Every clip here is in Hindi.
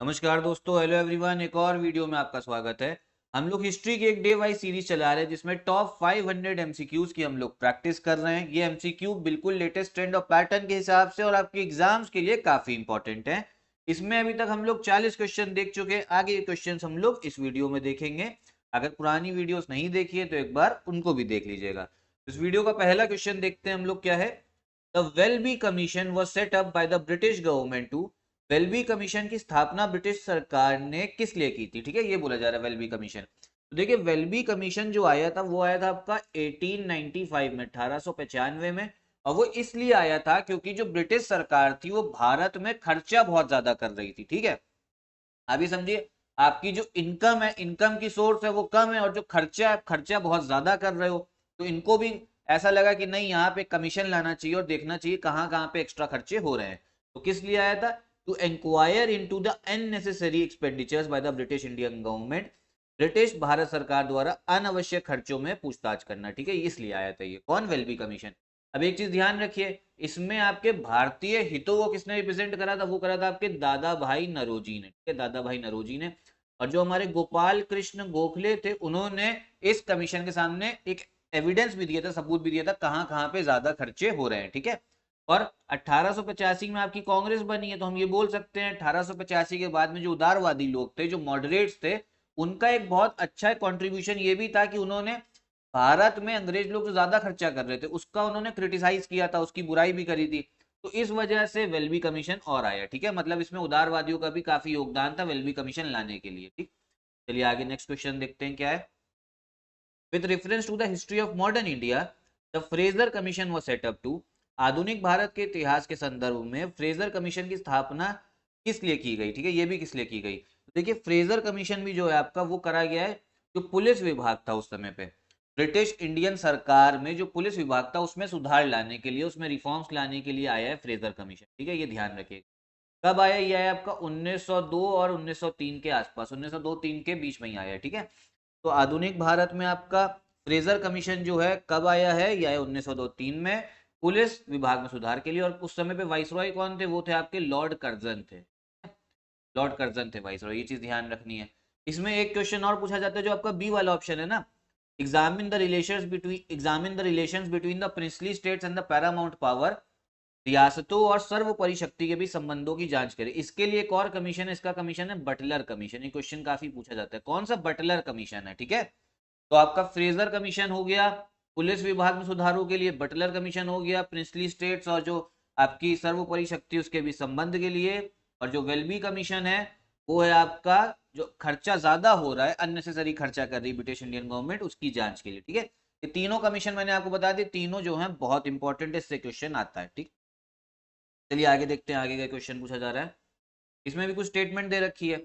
नमस्कार दोस्तों, हेलो एवरीवन। एक और वीडियो में आपका स्वागत है। हम लोग हिस्ट्री की एक डे वाइज सीरीज चला रहे हैं जिसमें टॉप 500 एमसीक्यूज की हम लोग प्रैक्टिस कर रहे हैं। ये एमसीक्यू बिल्कुल लेटेस्ट ट्रेंड और पैटर्न के हिसाब से और आपके एग्जाम्स के लिए काफी इंपॉर्टेंट है। इसमें अभी तक हम लोग 40 क्वेश्चन देख चुके हैं। आगे के क्वेश्चन हम लोग इस वीडियो में देखेंगे। अगर पुरानी वीडियोस नहीं देखी है तो एक बार उनको भी देख लीजिएगा। इस वीडियो का पहला क्वेश्चन देखते हैं हम लोग। क्या है? The Welby commission was set up by the British government to. Welby commission की स्थापना ब्रिटिश सरकार ने किस लिए की थी? ठीक है, ये बोला जा रहा है वेलबी कमीशन। तो देखिए, वेलबी कमीशन जो आया था वो आया था आपका 1895 में, 1895 में। और वो इसलिए आया था क्योंकि जो ब्रिटिश सरकार थी वो भारत में खर्चा बहुत ज्यादा कर रही थी। ठीक है, अभी समझिए, आपकी जो इनकम है, इनकम की सोर्स है वो कम है, और जो खर्चा है, खर्चा बहुत ज्यादा कर रहे हो। तो इनको भी ऐसा लगा कि नहीं, यहाँ पे कमीशन लाना चाहिए और देखना चाहिए कहाँ कहाँ पे एक्स्ट्रा खर्चे हो रहे हैं। तो किस लिए आया था? To inquire into the unnecessary expenditures by the British Indian government. British Bharat सरकार द्वारा अनावश्यक खर्चों में पूछताछ करना। ठीक है, इसलिए आया था ये। कौन? Welby commission. अब एक चीज ध्यान रखिए, इसमें आपके भारतीय हितों को किसने रिप्रेजेंट करा था? वो करा था आपके दादा भाई नरोजी ने। ठीक है, दादा भाई नरोजी ने। और जो हमारे गोपाल कृष्ण गोखले थे, उन्होंने इस कमीशन के सामने एक एविडेंस भी दिया था, सबूत भी दिया था कहाँ कहाँ पे ज्यादा खर्चे हो रहे हैं। ठीक है, और 1885 में आपकी कांग्रेस बनी है, तो हम ये बोल सकते हैं 1885 के बाद में जो उदारवादी लोग थे, जो मॉडरेट्स थे, उनका एक बहुत अच्छा कंट्रीब्यूशन ये भी था कि उन्होंने भारत में अंग्रेज लोग जो ज्यादा खर्चा कर रहे थे उसका उन्होंने क्रिटिसाइज किया था, उसकी बुराई भी करी थी। तो इस वजह से वेलबी कमीशन और आया। ठीक है, मतलब इसमें उदारवादियों का भी काफी योगदान था वेलबी कमीशन लाने के लिए। ठीक, चलिए आगे नेक्स्ट क्वेश्चन देखते हैं क्या है। With reference to the history of modern India, the Fraser commission was set up to. आधुनिक भारत के इतिहास के संदर्भ में फ्रेजर कमीशन की स्थापना किस लिए की गई? ठीक है, ये भी किस लिए की गई? तो देखिए, फ्रेजर कमीशन भी जो है आपका वो करा गया है, जो पुलिस विभाग था उस समय पे, ब्रिटिश इंडियन सरकार में जो पुलिस विभाग था उसमें सुधार लाने के लिए, उसमें रिफॉर्म्स लाने के लिए आया है फ्रेजर कमीशन। ठीक है, ये ध्यान रखिएगा। कब आया? ये आया आपका 1902 और 1903 के आसपास, 1902-3 के बीच में ही आया है। ठीक है, तो आधुनिक भारत में आपका फ्रेजर कमीशन जो है कब आया है? यह है 1902-3 में, पुलिस विभाग में सुधार के लिए। और उस समय पे वाइसरॉय कौन थे? वो थे आपके लॉर्ड कर्जन थे। लॉर्ड कर्जन थे वाइसरॉय, ये चीज ध्यान रखनी है। इसमें एक क्वेश्चन और पूछा जाता है, जो आपका बी वाला ऑप्शन है ना, examine the relations between the princely states and the Paramount power. रियासतों और सर्वोपरि शक्ति के बीच संबंधों की जांच करें। इसके लिए एक और कमीशन है, इसका कमीशन है बटलर कमीशन। ये क्वेश्चन काफी पूछा जाता है, कौन सा? बटलर कमीशन है। ठीक है, तो आपका फ्रेजर कमीशन हो गया पुलिस विभाग में सुधारों के लिए, बटलर कमीशन हो गया प्रिंसली स्टेट्स और जो आपकी सर्वोपरि शक्ति उसके भी संबंध के लिए, और जो वेलबी कमीशन है वो है आपका जो खर्चा ज्यादा हो रहा है, अननेसेसरी खर्चा कर रही है ब्रिटिश इंडियन गवर्नमेंट, उसकी जांच के लिए। ठीक है, ये तीनों कमीशन मैंने आपको बता दी, तीनों जो है बहुत इंपॉर्टेंट है, इससे क्वेश्चन आता है। ठीक, चलिए आगे देखते हैं, आगे का क्वेश्चन पूछा जा रहा है। इसमें भी कुछ स्टेटमेंट दे रखी है।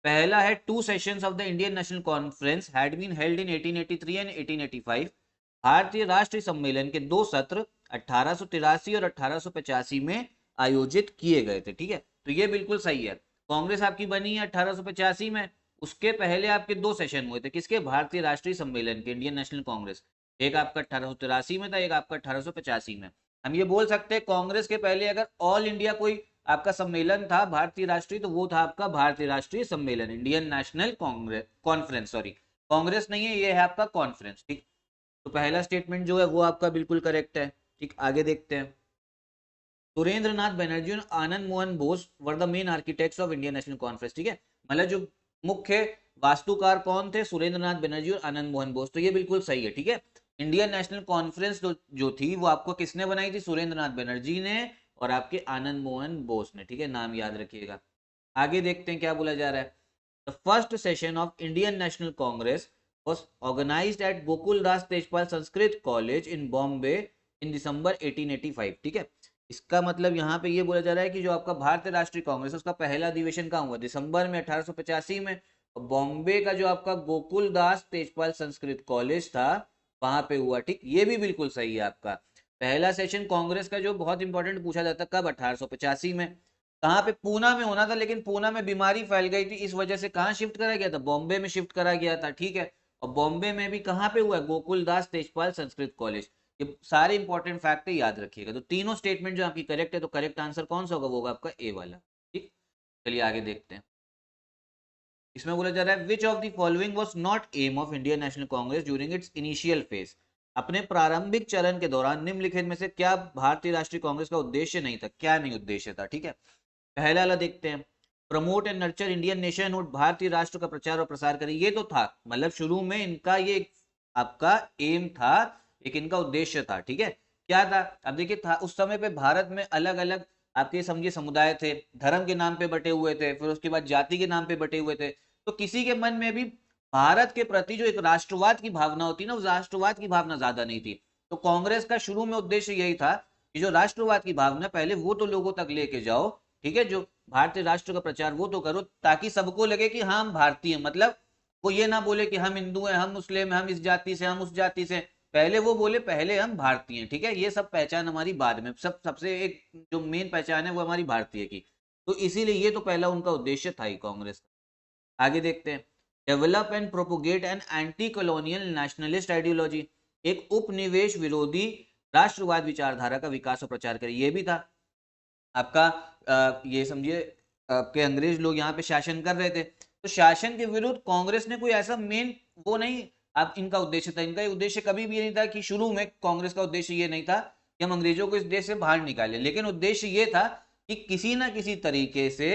पहला है, two sessions of the Indian National Conference had been held in 1883 and 1885। भारतीय राष्ट्रीय सम्मेलन के दो सत्र 1883 और 1885 में आयोजित किए गए थे। ठीक है, तो ये बिल्कुल सही है। कांग्रेस आपकी बनी है 1885 में, उसके पहले आपके दो सेशन हुए थे, किसके? भारतीय राष्ट्रीय सम्मेलन के, इंडियन नेशनल कांग्रेस। एक आपका 1883 में था, एक आपका 1885 में। हम ये बोल सकते हैं कांग्रेस के पहले अगर ऑल इंडिया कोई आपका सम्मेलन था भारतीय राष्ट्रीय, तो वो था आपका भारतीय राष्ट्रीय सम्मेलन, Indian National Congress conference, sorry, Congress नहीं है, ये है आपका कॉन्फ्रेंस। ठीक, तो पहला स्टेटमेंट जो है वो आपका बिल्कुल करेक्ट है। ठीक, आगे देखते हैं। सुरेंद्र नाथ बनर्जी और Anand Mohan Bose were the main architects of Indian National Conference. ठीक है, मतलब जो मुख्य वास्तुकार कौन थे? सुरेंद्र नाथ बनर्जी और आनंद मोहन बोस। तो ये बिल्कुल सही है। ठीक है, इंडियन नेशनल कॉन्फ्रेंस जो थी वो आपको किसने बनाई थी? सुरेंद्र नाथ बनर्जी ने और आपके आनंद मोहन बोस ने। ठीक है, नाम याद रखिएगा। आगे देखते हैं क्या बोला जा रहा है। The first session of Indian National Congress was organized at Gokul Das Tejpal Sanskrit college in Bombay in December 1885। ठीक है, इसका मतलब यहाँ पे ये बोला जा रहा है कि जो आपका भारतीय राष्ट्रीय कांग्रेस उसका पहला अधिवेशन कहाँ हुआ? दिसंबर में 1885 में। बॉम्बे का जो आपका गोकुल दास तेजपाल संस्कृत कॉलेज था वहां पे हुआ। ठीक, ये भी बिल्कुल सही है आपका। पहला सेशन कांग्रेस का जो बहुत इंपॉर्टेंट पूछा जाता है, कब? 1885 में। कहाँ पे? पूना में होना था, लेकिन पूना में बीमारी फैल गई थी, इस वजह से कहाँ शिफ्ट करा गया था? बॉम्बे में शिफ्ट करा गया था। ठीक है, और बॉम्बे में भी कहाँ पे हुआ? गोकुल दास तेजपाल संस्कृत कॉलेज। ये सारे इंपॉर्टेंट फैक्ट है, याद रखिएगा। तो तीनों स्टेटमेंट जो आपकी करेक्ट है, तो करेक्ट आंसर कौन सा होगा? वो होगा आपका ए वाला। ठीक, चलिए आगे देखते हैं। इसमें बोला जा रहा है which of the following was not aim of Indian National Congress during its initial phase. अपने प्रारंभिक चरण के दौरान निम्नलिखित में से क्या भारतीय राष्ट्रीय कांग्रेस का उद्देश्य नहीं था, क्या नहीं उद्देश्य था। ठीक है, पहला वाला देखते हैं, promote and nurture Indian nationhood, भारतीय राष्ट्र का प्रचार और प्रसार करें। ये तो था, मतलब शुरू में इनका ये आपका एम था, एक इनका उद्देश्य था। ठीक है, क्या था, अब देखिए था उस समय पे भारत में अलग अलग आपके समझिए समुदाय थे, धर्म के नाम पे बटे हुए थे, फिर उसके बाद जाति के नाम पे बटे हुए थे। तो किसी के मन में भी भारत के प्रति जो एक राष्ट्रवाद की भावना होती है ना, उस राष्ट्रवाद की भावना ज्यादा नहीं थी। तो कांग्रेस का शुरू में उद्देश्य यही था कि जो राष्ट्रवाद की भावना पहले वो तो लोगों तक लेके जाओ। ठीक है, जो भारतीय राष्ट्र का प्रचार वो तो करो ताकि सबको लगे कि हाँ हम भारतीय, मतलब वो ये ना बोले कि हम हिंदू हैं, हम मुस्लिम हैं, हम इस जाति से, हम उस जाति से। पहले वो बोले पहले हम भारतीय हैं। ठीक है, ये सब पहचान हमारी बाद में, सबसे एक जो मेन पहचान है वो हमारी भारतीय की। तो इसीलिए ये तो पहला उनका उद्देश्य था ही कांग्रेस का। आगे देखते हैं, develop and propagate an anti colonial nationalist ideology, एक उपनिवेश विरोधी राष्ट्रवाद विचारधारा का विकास और प्रचार करे। ये भी था आपका ये समझिए आपके अंग्रेज लोग यहाँ पे शासन कर रहे थे, तो शासन के विरुद्ध कांग्रेस ने कोई ऐसा मेन वो नहीं अब इनका उद्देश्य था। इनका उद्देश्य कभी भी ये नहीं था कि शुरू में कांग्रेस का उद्देश्य ये नहीं था कि हम अंग्रेजों को इस देश से बाहर निकालें, लेकिन उद्देश्य ये था कि किसी ना किसी तरीके से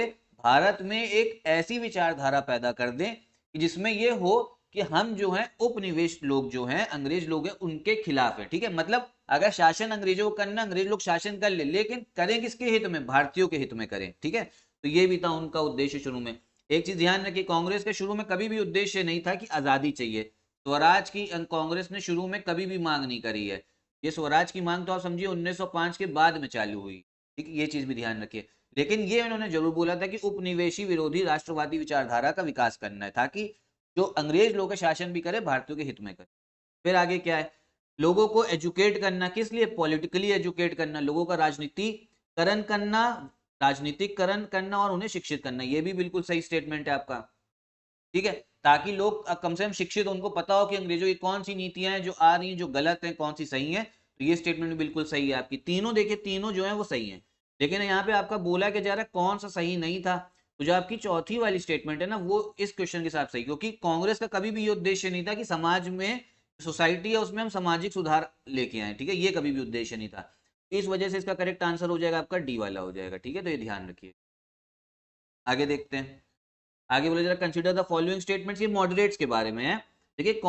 भारत में एक ऐसी विचारधारा पैदा कर दें कि जिसमें ये हो कि हम जो हैं उपनिवेश लोग जो हैं अंग्रेज लोग हैं उनके खिलाफ है। ठीक है, मतलब अगर शासन अंग्रेजों को करना, अंग्रेज लोग शासन कर ले, लेकिन करें किसके हित में, भारतीयों के हित में करें। ठीक है, तो ये भी था उनका उद्देश्य शुरू में। एक चीज ध्यान रखिए, कांग्रेस के शुरू में कभी भी उद्देश्य नहीं था कि आजादी चाहिए। स्वराज की कांग्रेस ने शुरू में कभी भी मांग नहीं करी है। ये स्वराज की मांग तो आप समझिए 1905 के बाद में चालू हुई। ठीक है, ये चीज भी ध्यान रखिए। लेकिन ये उन्होंने जरूर बोला था कि उपनिवेशी विरोधी राष्ट्रवादी विचारधारा का विकास करना है ताकि जो अंग्रेज लोग शासन भी करे भारतीयों के हित में करे। फिर आगे क्या है, लोगों को एजुकेट करना, किस लिए, पॉलिटिकली एजुकेट करना, लोगों का राजनीतिकरण करना, राजनीतिकरण करना और उन्हें शिक्षित करना। ये भी बिल्कुल सही स्टेटमेंट है आपका। ठीक है, ताकि लोग कम से कम शिक्षित, उनको पता हो कि अंग्रेजों की कौन सी नीतियां हैं जो आ रही हैं जो गलत है, कौन सी सही है। तो ये स्टेटमेंट बिल्कुल सही है आपकी, तीनों देखिए तीनों जो है वो सही है। लेकिन यहाँ पे आपका बोला कि जा रहा है कौन सा सही नहीं था, तो जो आपकी चौथी वाली स्टेटमेंट है ना वो इस क्वेश्चन के हिसाब से सही, क्योंकि कांग्रेस का कभी भी ये उद्देश्य नहीं था कि समाज में सोसाइटी है उसमें हम सामाजिक सुधार लेके आए। ठीक है, ये कभी भी उद्देश्य नहीं था। इस वजह से इसका करेक्ट आंसर हो जाएगा आपका डी वाला हो जाएगा। ठीक है, तो ये ध्यान रखिए। आगे देखते हैं, आगे बोला जा रहा है कंसीडर द फॉलोइंग स्टेटमेंट्स, ये मॉडरेट्स के बारे में है। देखिए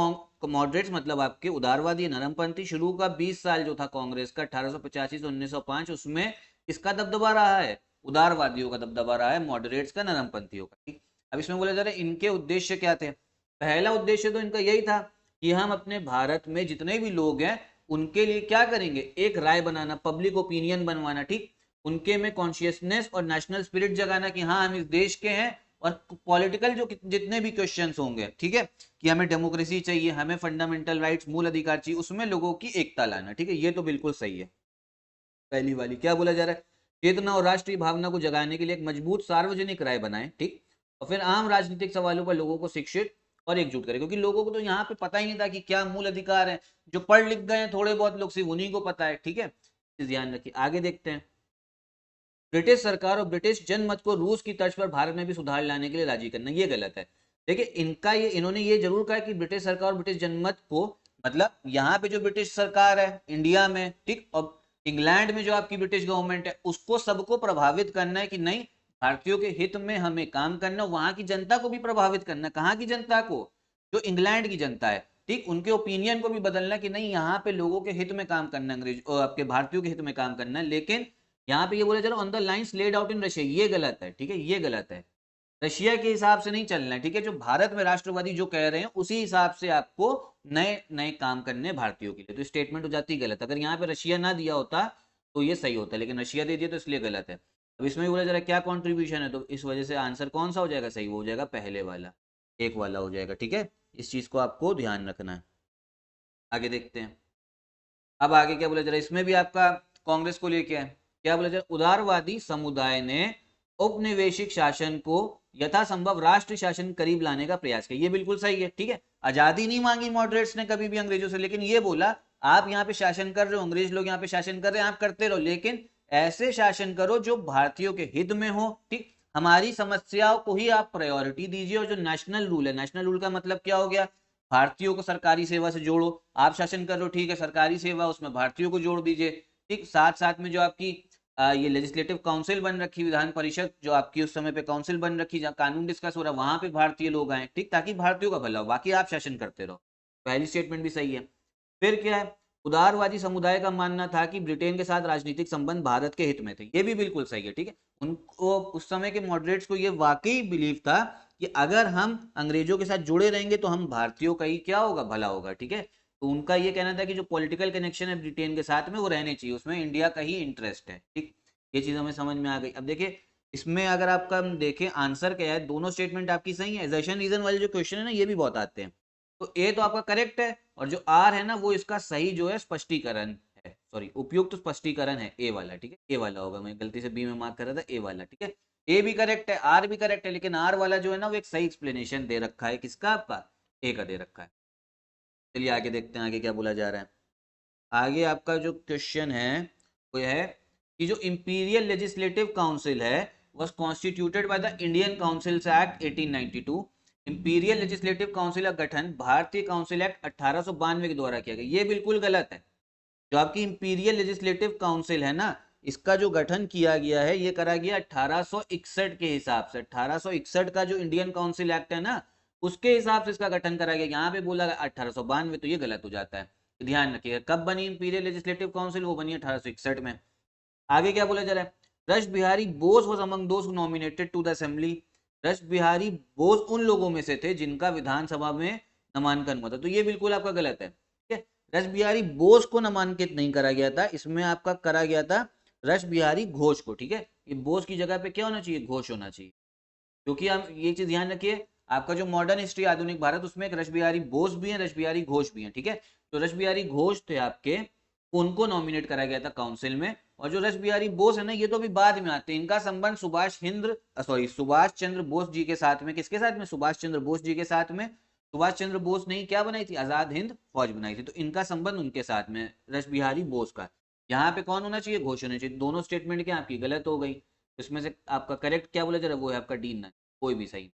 मॉडरेट्स मतलब आपके उदारवादी नरमपंथी। शुरू का 20 साल जो था कांग्रेस का 1885 से 1905, उसमें इसका दबदबा रहा है, उदारवादियों का दबदबा रहा है, मॉडरेट्स का, नरमपंथियों का। ठीक, अब इसमें बोला जा रहा है इनके उद्देश्य क्या थे। पहला उद्देश्य तो इनका यही था कि हम अपने भारत में जितने भी लोग हैं उनके लिए क्या करेंगे, एक राय बनाना, पब्लिक ओपिनियन बनवाना। ठीक, उनके में कॉन्शियसनेस और नेशनल स्पिरिट जगाना कि हाँ हम इस देश के हैं, और पॉलिटिकल जो जितने भी क्वेश्चंस होंगे, ठीक है, कि हमें डेमोक्रेसी चाहिए, हमें फंडामेंटल राइट्स, मूल अधिकार चाहिए, उसमें लोगों की एकता लाना। ठीक है, ये तो बिल्कुल सही है। पहली वाली क्या बोला जा रहा है, चेतना और राष्ट्रीय भावना को जगाने के लिए एक मजबूत सार्वजनिक राय बनाए। ठीक, और फिर आम राजनीतिक सवालों पर लोगों को शिक्षित और एकजुट करें, क्योंकि लोगों को तो यहाँ पे पता ही नहीं था कि क्या मूल अधिकार है। जो पढ़ लिख गए हैं थोड़े बहुत लोग, सिर्फ उन्हीं को पता है। ठीक है, ध्यान रखिए। आगे देखते हैं, ब्रिटिश सरकार और ब्रिटिश जनमत को रूस की तर्ज पर भारत में भी सुधार लाने के लिए राजी करना, ये गलत है। देखिए इनका ये, इन्होंने ये जरूर कहा कि ब्रिटिश सरकार और ब्रिटिश जनमत को, मतलब यहाँ पे जो ब्रिटिश सरकार है इंडिया में, ठीक, और इंग्लैंड में जो आपकी ब्रिटिश गवर्नमेंट है, उसको सबको प्रभावित करना है कि नहीं भारतीयों के हित में हमें काम करना, वहां की जनता को भी प्रभावित करना। कहाँ की जनता को, जो इंग्लैंड की जनता है, ठीक, उनके ओपिनियन को भी बदलना कि नहीं यहाँ पे लोगों के हित में काम करना, अंग्रेज आपके भारतीयों के हित में काम करना है। लेकिन यहाँ पे ये बोला जा रहा है on the lines laid out in Russia, ये गलत है। ठीक है, ये गलत है, रशिया के हिसाब से नहीं चलना है। ठीक है, जो भारत में राष्ट्रवादी जो कह रहे हैं उसी हिसाब से आपको नए नए काम करने भारतीयों के लिए। तो स्टेटमेंट हो जाती है गलत। अगर यहाँ पे रशिया ना दिया होता तो ये सही होता, लेकिन रशिया दे दिया तो इसलिए गलत है। अब इसमें भी बोला जा रहा है क्या कॉन्ट्रीब्यूशन है, तो इस वजह से आंसर कौन सा हो जाएगा, सही हो जाएगा पहले वाला, एक वाला हो जाएगा। ठीक है, इस चीज को आपको ध्यान रखना है। आगे देखते हैं, अब आगे क्या बोला जा रहा है, इसमें भी आपका कांग्रेस को लेके है। क्या बोला जा रहा है, उदारवादी समुदाय ने औपनिवेशिक शासन को यथासंभव राष्ट्र शासन करीब लाने का प्रयास किया, ये बिल्कुल सही है। ठीक है, आजादी नहीं मांगी मॉडरेट्स ने कभी भी अंग्रेजों से, लेकिन ये बोला आप यहाँ पे शासन कर रहे हो, अंग्रेज लोग यहाँ पे शासन कर रहे हैं, आप करते रहो, लेकिन ऐसे शासन करो जो भारतीयों के हित में हो। ठीक, हमारी समस्याओं को ही आप प्रायोरिटी दीजिए, और जो नेशनल रूल है, नेशनल रूल का मतलब क्या हो गया, भारतीयों को सरकारी सेवा से जोड़ो। आप शासन कर रहे हो, ठीक है, सरकारी सेवा उसमें भारतीयों को जोड़ दीजिए। ठीक, साथ साथ में जो आपकी ये लेजिस्लेटिव काउंसिल बन रखी, विधान परिषद जो आपकी उस समय पे काउंसिल बन रखी, जहाँ कानून डिस्कस हो रहा है, वहां पे भारतीय लोग आए, ठीक, ताकि भारतीयों का भला हो, बाकी आप शासन करते रहो। पहली स्टेटमेंट भी सही है। फिर क्या है, उदारवादी समुदाय का मानना था कि ब्रिटेन के साथ राजनीतिक संबंध भारत के हित में थे, ये भी बिल्कुल सही है। ठीक है, उनको उस समय के मॉडरेट्स को ये वाकई बिलीव था कि अगर हम अंग्रेजों के साथ जुड़े रहेंगे तो हम भारतीयों का ही क्या होगा, भला होगा। ठीक है, तो उनका ये कहना था कि जो पॉलिटिकल कनेक्शन है ब्रिटेन के साथ में वो रहने चाहिए, उसमें इंडिया का ही इंटरेस्ट है। ठीक, ये चीज हमें समझ में आ गई। अब देखिए इसमें अगर आपका हम देखें आंसर क्या है, दोनों स्टेटमेंट आपकी सही है। एजर्शन रीजन वाले जो क्वेश्चन है ना, ये भी बहुत आते हैं। तो ए तो आपका करेक्ट है, और जो आर है ना वो इसका सही जो है स्पष्टीकरण है, सॉरी उपयुक्त स्पष्टीकरण है, ए वाला। ठीक है, ए वाला होगा, मैं गलती से बी में मार्क कर रहा था, ए वाला। ठीक है, ए भी करेक्ट है, आर भी करेक्ट है, लेकिन आर वाला जो है ना वो एक सही एक्सप्लेनेशन दे रखा है, किसका, आपका ए का दे रखा है। चलिए आगे देखते हैं आगे क्या बोला जा रहा है। आगे आपका जो क्वेश्चन है वो है कि जो इंपीरियल लेजिस्लेटिव काउंसिल है was constituted by the Indian councils act 1892। Imperial legislative council का गठन भारतीय काउंसिल एक्ट 1892 के द्वारा किया गया। ये बिल्कुल गलत है। जो आपकी इंपीरियल लेजिस्लेटिव काउंसिल है ना, इसका जो गठन किया गया है ये करा गया 1861 के हिसाब से। 1861 का जो इंडियन काउंसिल एक्ट है ना, उसके हिसाब से इसका गठन करा गया। यहाँ पे बोला 1892, तो ये गलत हो जाता है। तो ध्यान रखिएगा, कब बनी इंपीरियल लेजिस्लेटिव काउंसिल, वो बनी 1861 में। आगे क्या बोला जा रहा है, Rash Behari Bose was among those who nominated to the assembly. Rash Behari Bose उन लोगों में से थे जिनका विधानसभा में नामांकन हुआ था। तो ये बिल्कुल आपका गलत है। ठीक है, रश बिहारी बोस को नामांकित नहीं करा गया था, इसमें आपका करा गया था रश बिहारी घोष को। ठीक है, ये बोस की जगह पे क्या होना चाहिए, घोष होना चाहिए। क्योंकि हम ये चीज ध्यान रखिए, आपका जो मॉडर्न हिस्ट्री आधुनिक भारत, उसमें एक रश बिहारी बोस भी है, रश बिहारी घोष भी है। ठीक है, तो रश बिहारी घोष थे आपके, उनको नॉमिनेट करा गया था काउंसिल में। और जो रश बिहारी बोस है ना, ये तो अभी बाद में आते हैं। इनका संबंध सुभाष चंद्र बोस जी के साथ में, किसके साथ में, सुभाष चंद्र बोस जी के साथ में। सुभाष चंद्र बोस ने क्या बनाई थी, आजाद हिंद फौज बनाई थी, तो इनका संबंध उनके साथ में, रश बिहारी बोस का। यहाँ पे कौन होना चाहिए, घोष होना चाहिए। दोनों स्टेटमेंट क्या आपकी गलत हो गई। इसमें से आपका करेक्ट क्या बोला जा रहा है, वो है आपका डी ना, कोई भी सही।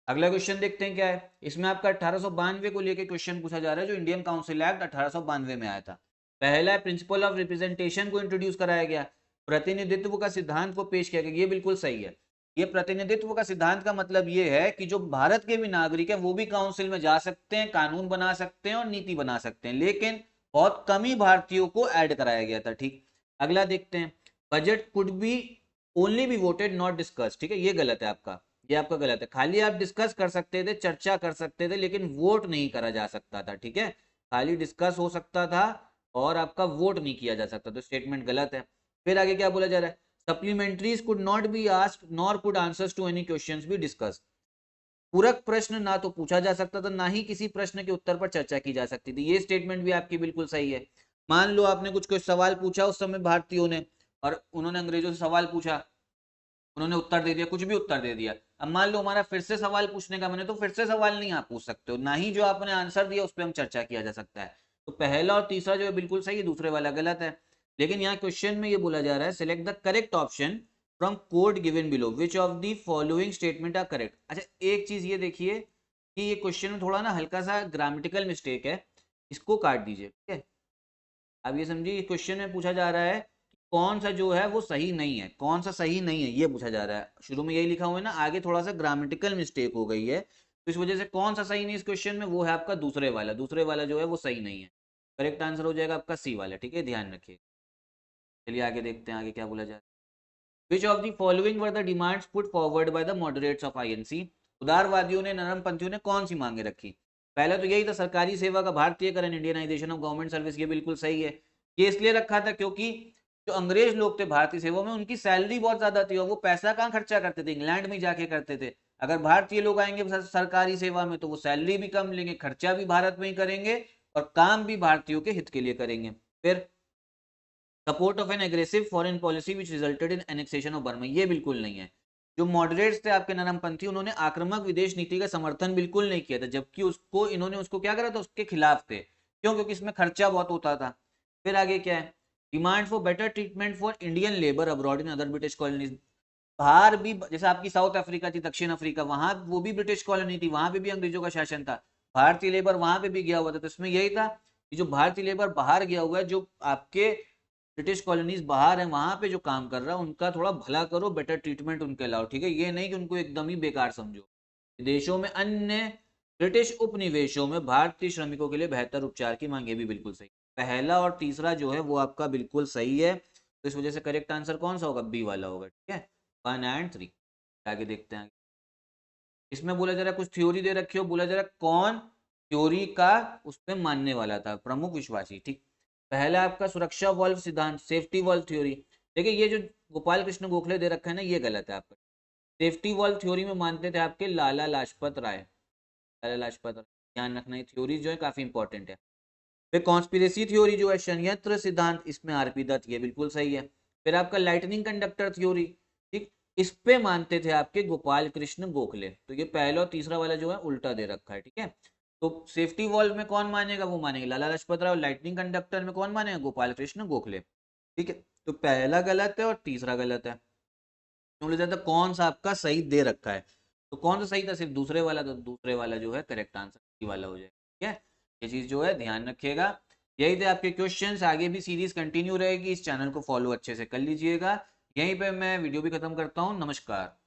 अगला क्वेश्चन देखते हैं क्या है। इसमें आपका 1892 को लेकर क्वेश्चन पूछा जा रहा है, जो इंडियन काउंसिल एक्ट 1892 में आया था। पहला है प्रिंसिपल ऑफ रिप्रेजेंटेशन को इंट्रोड्यूस कराया गया, प्रतिनिधित्व का सिद्धांत को पेश किया गया। ये बिल्कुल सही है। ये प्रतिनिधित्व का सिद्धांत का मतलब ये है कि जो भारत के भी नागरिक है वो भी काउंसिल में जा सकते हैं, कानून बना सकते हैं और नीति बना सकते हैं, लेकिन बहुत कम ही भारतीयों को ऐड कराया गया था। ठीक, अगला देखते हैं, budget could be only be voted not discuss. ठीक है, ये गलत है आपका, ये आपका गलत है। खाली आप डिस्कस कर सकते थे, चर्चा कर सकते थे, लेकिन वोट नहीं करा जा सकता था। ठीक है, खाली डिस्कस हो सकता था और आपका वोट नहीं किया जा सकता, तो स्टेटमेंट गलत है। फिर आगे क्या बोला जा रहा है, supplementaries could not be asked nor could answers to any questions be discussed. पूरक प्रश्न ना तो पूछा जा सकता था, ना ही किसी प्रश्न के उत्तर पर चर्चा की जा सकती थी। ये स्टेटमेंट भी आपकी बिल्कुल सही है। मान लो आपने कुछ सवाल पूछा उस समय भारतीयों ने, और उन्होंने अंग्रेजों से सवाल पूछा, उन्होंने उत्तर दे दिया, कुछ भी उत्तर दे दिया। अब मान लो हमारा फिर से सवाल पूछने का मन है, तो फिर से सवाल नहीं आप पूछ सकते हो, ना ही जो आपने आंसर दिया उस पर हम चर्चा किया जा सकता है। तो पहला और तीसरा जो है बिल्कुल सही है, दूसरे वाला गलत है। लेकिन यहाँ क्वेश्चन में ये बोला जा रहा है, select the correct option from code given below, which of the following statement are correct. अच्छा, एक चीज ये देखिए कि ये क्वेश्चन में थोड़ा ना हल्का सा ग्रामेटिकल मिस्टेक है, इसको काट दीजिए। ठीक है, अब ये समझिए, क्वेश्चन में पूछा जा रहा है कौन सा जो है वो सही नहीं है, कौन सा सही नहीं है, ये पूछा जा रहा है। शुरू में यही लिखा हुआ है ना, आगे थोड़ा सा ग्रामेटिकल मिस्टेक हो गई है, तो इस वजह से कौन सा सही नहीं इस क्वेश्चन में, वो है आपका दूसरे वाला। दूसरे वाला जो है वो सही नहीं है, करेक्ट आंसर हो जाएगा आपका सी वाला। ठीक है, ध्यान रखिए। चलिए आगे देखते हैं आगे क्या बोला जाए। Which of the following were the demands put forward by the moderates of INC. उदारवादियों ने, नरमपंथियों ने कौन सी मांगे रखी। पहले तो यही था, सरकारी सेवा का भारतीयकरण, इंडियनाइजेशन ऑफ गवर्नमेंट सर्विस। ये बिल्कुल सही है। ये इसलिए रखा था क्योंकि जो अंग्रेज लोग थे भारतीय सेवा में, उनकी सैलरी बहुत ज्यादा थी, और वो पैसा कहाँ खर्चा करते थे, इंग्लैंड में जाके करते थे। अगर भारतीय लोग आएंगे सरकारी सेवा में, तो वो सैलरी भी कम लेंगे, खर्चा भी भारत में ही करेंगे, और काम भी भारतीयों के हित के लिए करेंगे। फिर support of N aggressive foreign policy which resulted in annexation of Burma. ये बिल्कुल नहीं है। जो मॉडरेट्स थे आपके नरमपंथी, उन्होंने आक्रामक विदेश नीति का समर्थन बिल्कुल नहीं किया था, जबकि उसको इन्होंने उसको क्या करा था, उसके खिलाफ थे। क्यों, क्योंकि इसमें खर्चा बहुत होता था। फिर आगे क्या है, demand for better treatment for Indian labour abroad in other British colonies. बाहर भी, जैसे आपकी साउथ अफ्रीका थी, दक्षिण अफ्रीका, वहां वो भी ब्रिटिश कॉलोनी थी, वहां पे भी अंग्रेजों का शासन था, भारतीय लेबर वहां पे भी गया हुआ था। तो इसमें यही था कि जो भारतीय लेबर बाहर गया हुआ है, जो आपके ब्रिटिश कॉलोनीज बाहर है वहां पे जो काम कर रहा है, उनका थोड़ा भला करो, बेटर ट्रीटमेंट उनके लाओ, ठीक है। ये नहीं कि उनको एकदम ही बेकार समझो। देशों में अन्य ब्रिटिश उपनिवेशों में भारतीय श्रमिकों के लिए बेहतर उपचार की मांग, ये भी बिल्कुल सही। पहला और तीसरा जो है वो आपका बिल्कुल सही है, तो इस वजह से करेक्ट आंसर कौन सा होगा, बी वाला होगा, ठीक है। 1 और 3। आगे देखते हैं। इसमें बोला जा रहा है कुछ थ्योरी दे रखी हो, बोला जा रहा है कौन थ्योरी का उस पर मानने वाला था, प्रमुख विश्वासी, ठीक। पहला आपका सुरक्षा वॉल्व सिद्धांत, सेफ्टी वॉल्व थ्योरी। देखिए ये जो गोपाल कृष्ण गोखले दे रखा है ना, ये गलत है आपका। सेफ्टी वॉल्व थ्योरी में मानते थे आपके लाला लाजपत राय, लाला लाजपत राय, ध्यान रखना, ये थ्योरी जो है काफी इंपॉर्टेंट है। फिर कॉन्स्पिरेसी थ्योरी जो है, षड्यंत्र सिद्धांत, इसमें आरपी दत्त, ये बिल्कुल सही है। फिर आपका लाइटनिंग कंडक्टर थ्योरी, ठीक, इस पे मानते थे आपके गोपाल कृष्ण गोखले। तो ये पहला और तीसरा वाला जो है उल्टा दे रखा है, ठीक है। तो सेफ्टी वॉल्व में कौन मानेगा, वो मानेगा लाला लाजपत राय, और लाइटनिंग कंडक्टर में कौन मानेगा, गोपाल कृष्ण गोखले, ठीक है। तो पहला गलत है और तीसरा गलत है। तो बोला जाता है कौन सा आपका सही दे रखा है, तो कौन सा सही था, सिर्फ दूसरे वाला, तो दूसरे वाला जो है करेक्ट आंसर वाला हो जाएगा, ठीक है। ये चीज जो है ध्यान रखिएगा। यही थे आपके क्वेश्चंस, आगे भी सीरीज कंटिन्यू रहेगी, इस चैनल को फॉलो अच्छे से कर लीजिएगा। यहीं पे मैं वीडियो भी खत्म करता हूँ, नमस्कार।